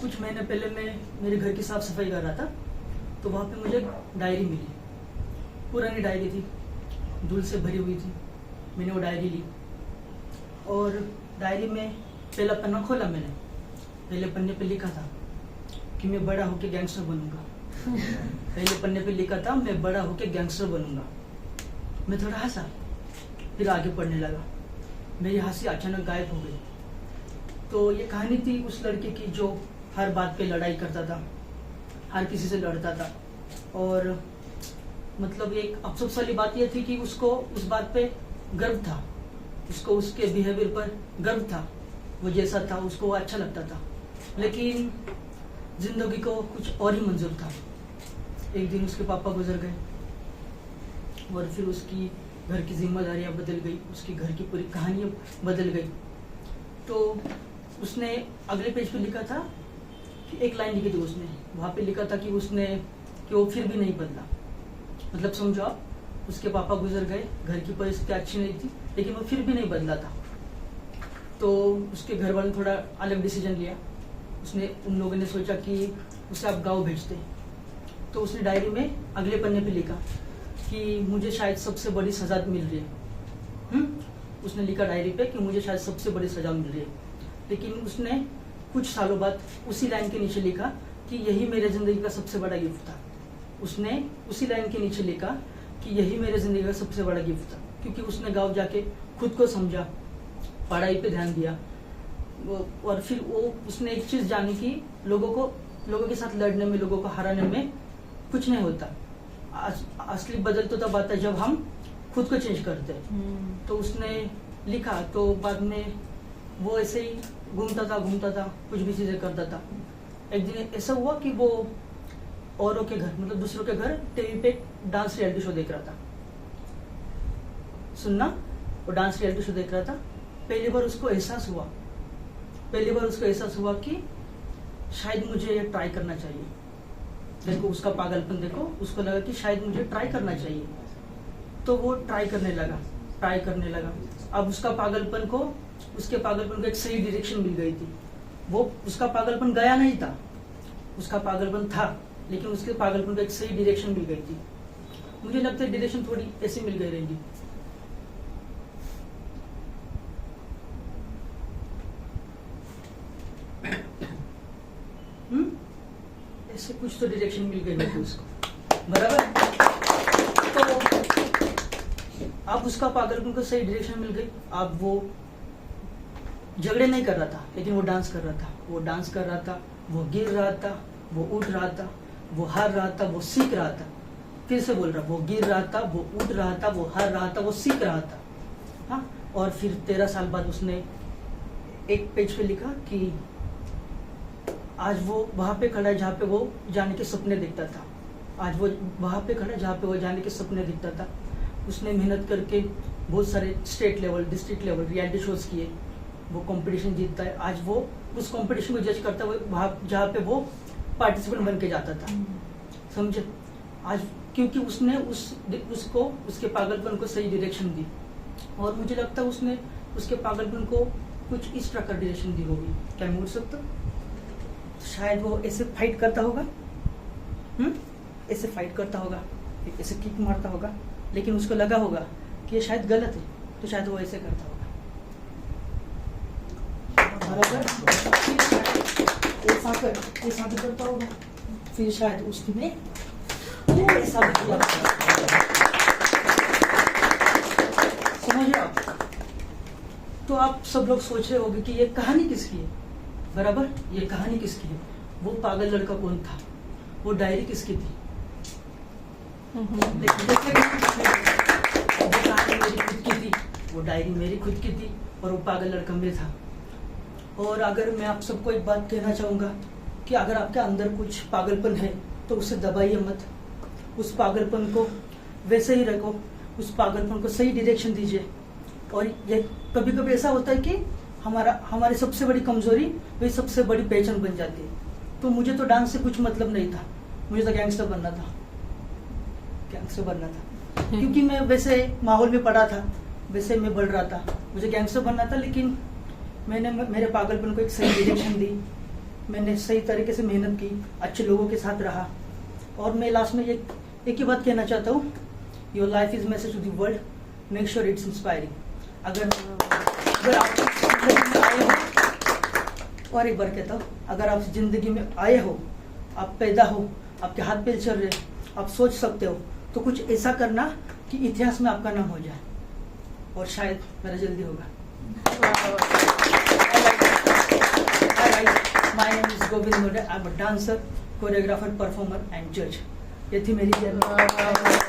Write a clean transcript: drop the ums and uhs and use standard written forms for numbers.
कुछ महीने पहले मैं मेरे घर की साफ सफाई कर रहा था, तो वहाँ पे मुझे डायरी मिली। पुरानी डायरी थी, धूल से भरी हुई थी। मैंने वो डायरी ली और डायरी में पहला पन्ना खोला मैंने। पहले पन्ने पे लिखा था कि मैं बड़ा होके गैंगस्टर बनूंगा। पहले पन्ने पे लिखा था मैं बड़ा होके गैंगस्टर बनूंगा। मैं थोड़ा हंसा, फिर आगे पढ़ने लगा। मेरी हंसी अचानक गायब हो गई। तो ये कहानी थी उस लड़के की जो हर बात पे लड़ाई करता था, हर किसी से लड़ता था। और मतलब एक अफसोस वाली बात यह थी कि उसको उस बात पे गर्व था, उसको उसके बिहेवियर पर गर्व था। वो जैसा था उसको वो अच्छा लगता था, लेकिन जिंदगी को कुछ और ही मंजूर था। एक दिन उसके पापा गुजर गए और फिर उसकी घर की जिम्मेदारियां बदल गई, उसकी घर की पूरी कहानी बदल गई। तो उसने अगले पेज पे लिखा था कि एक लाइन लिखी थी उसने, वहाँ पे लिखा था कि वो फिर भी नहीं बदला। मतलब समझो आप, उसके पापा गुजर गए, घर की परिस्थिति अच्छी नहीं थी, लेकिन वो फिर भी नहीं बदला था। तो उसके घर वालों ने थोड़ा अलग डिसीजन लिया। उन लोगों ने सोचा कि उसे आप गाँव भेजते। तो उसने डायरी में अगले पन्ने पे लिखा कि मुझे शायद सबसे बड़ी सजा मिल रही है। उसने लिखा डायरी पे कि मुझे शायद सबसे बड़ी सजा मिल रही है, लेकिन उसने कुछ सालों बाद उसी लाइन के नीचे लिखा कि यही मेरे जिंदगी का सबसे बड़ा गिफ्ट था। उसने उसी लाइन के नीचे लिखा कि यही मेरे जिंदगी का सबसे बड़ा गिफ्ट था, क्योंकि उसने गाँव जाके खुद को समझा, पढ़ाई पे ध्यान दिया। और फिर उसने एक चीज जानी कि लोगों के साथ लड़ने में, लोगों को हराने में कुछ नहीं होता। असली बदल तो तब आता है जब हम खुद को चेंज करते हैं। तो उसने लिखा, तो बाद में वो ऐसे ही घूमता था, कुछ भी चीजें करता था। एक दिन ऐसा हुआ कि वो औरों के घर, मतलब दूसरों के घर टीवी पे डांस रियलिटी शो देख रहा था। सुनना, वो डांस रियलिटी शो देख रहा था। पहली बार उसको एहसास हुआ कि शायद मुझे ये ट्राई करना चाहिए। देखो उसका पागलपन, देखो उसको लगा कि शायद मुझे ट्राई करना चाहिए। तो वो ट्राई करने लगा। अब उसके पागलपन को एक सही डायरेक्शन मिल गई थी। वो उसका पागलपन गया नहीं था, उसका पागलपन था, लेकिन उसके पागलपन को एक सही डायरेक्शन मिल गई थी। मुझे लगता है डायरेक्शन थोड़ी ऐसी मिल गई रहेगी। ऐसे कुछ तो डायरेक्शन मिल गई होगी उसको, बराबर। तो अब उसका पागलपन को सही डायरेक्शन मिल गई। अब वो झगड़े नहीं कर रहा था, लेकिन वो डांस कर रहा था। वो गिर रहा था, वो उठ रहा था, वो हार रहा था, वो सीख रहा था। फिर से बोल रहा, वो गिर रहा था, वो उठ रहा था, वो हार रहा था, वो सीख रहा था। हाँ, और फिर 13 साल बाद उसने एक पेज पे लिखा कि आज वो वहां पे खड़ा है जहाँ पे वो जाने के सपने देखता था। आज वो वहां पे खड़ा है जहाँ पे वो जाने के सपने देखता था। उसने मेहनत करके बहुत सारे state level, district level reality shows किए। वो कंपटीशन जीतता है। आज वो उस कंपटीशन को जज करता हुआ वहां जहाँ पे वो पार्टिसिपेंट बन के जाता था, समझे। आज क्योंकि उसने उसको उसके पागलपन को सही डायरेक्शन दी। और मुझे लगता है उसने उसके पागलपन को कुछ इस प्रकार डायरेक्शन दी होगी। क्या मैं बोल सकता हूँ? शायद वो ऐसे फाइट करता होगा, ऐसे फाइट करता होगा, ऐसे किक मारता होगा, लेकिन उसको लगा होगा कि ये शायद गलत है, तो शायद वो ऐसे करता होगा, बराबर। ऐसा भी करता होगा, फिर शायद उसने ऐसा भी किया। समझ रहे आप? तो आप सब लोग सोच रहे होंगे कि ये कहानी किसकी है, बराबर। ये कहानी किसकी है? वो पागल लड़का कौन था? वो डायरी किसकी थी? वो कहानी मेरी खुद की थी, वो डायरी मेरी खुद की थी, और वो पागल लड़का मैं था। और अगर मैं आप सबको एक बात कहना चाहूंगा कि अगर आपके अंदर कुछ पागलपन है तो उसे दबाइए मत, उस पागलपन को वैसे ही रखो, उस पागलपन को सही डायरेक्शन दीजिए। और ये कभी कभी ऐसा होता है कि हमारी सबसे बड़ी कमजोरी वही सबसे बड़ी पहचान बन जाती है। तो मुझे तो डांस से कुछ मतलब नहीं था, मुझे तो गैंगस्टर बनना था, क्योंकि मैं वैसे माहौल में पड़ा था, वैसे मैं बढ़ रहा था, मुझे गैंगस्टर बनना था। लेकिन मैंने मेरे पागलपन को एक सही डायरेक्शन दी, मैंने सही तरीके से मेहनत की, अच्छे लोगों के साथ रहा। और मैं लास्ट में एक ही बात कहना चाहता हूँ, your life is message to the world, make sure it's inspiring. अगर आप जिंदगी में आए हो, और एक बार कहता हूँ, अगर आप जिंदगी में आए हो, आप पैदा हो, आपके हाथ पैर चल रहे, आप सोच सकते हो, तो कुछ ऐसा करना कि इतिहास में आपका नाम हो जाए, और शायद मेरा जल्दी होगा। My name is Govind Mode. I'm a dancer, choreographer, performer and judge. ये थी मेरी जर्नी।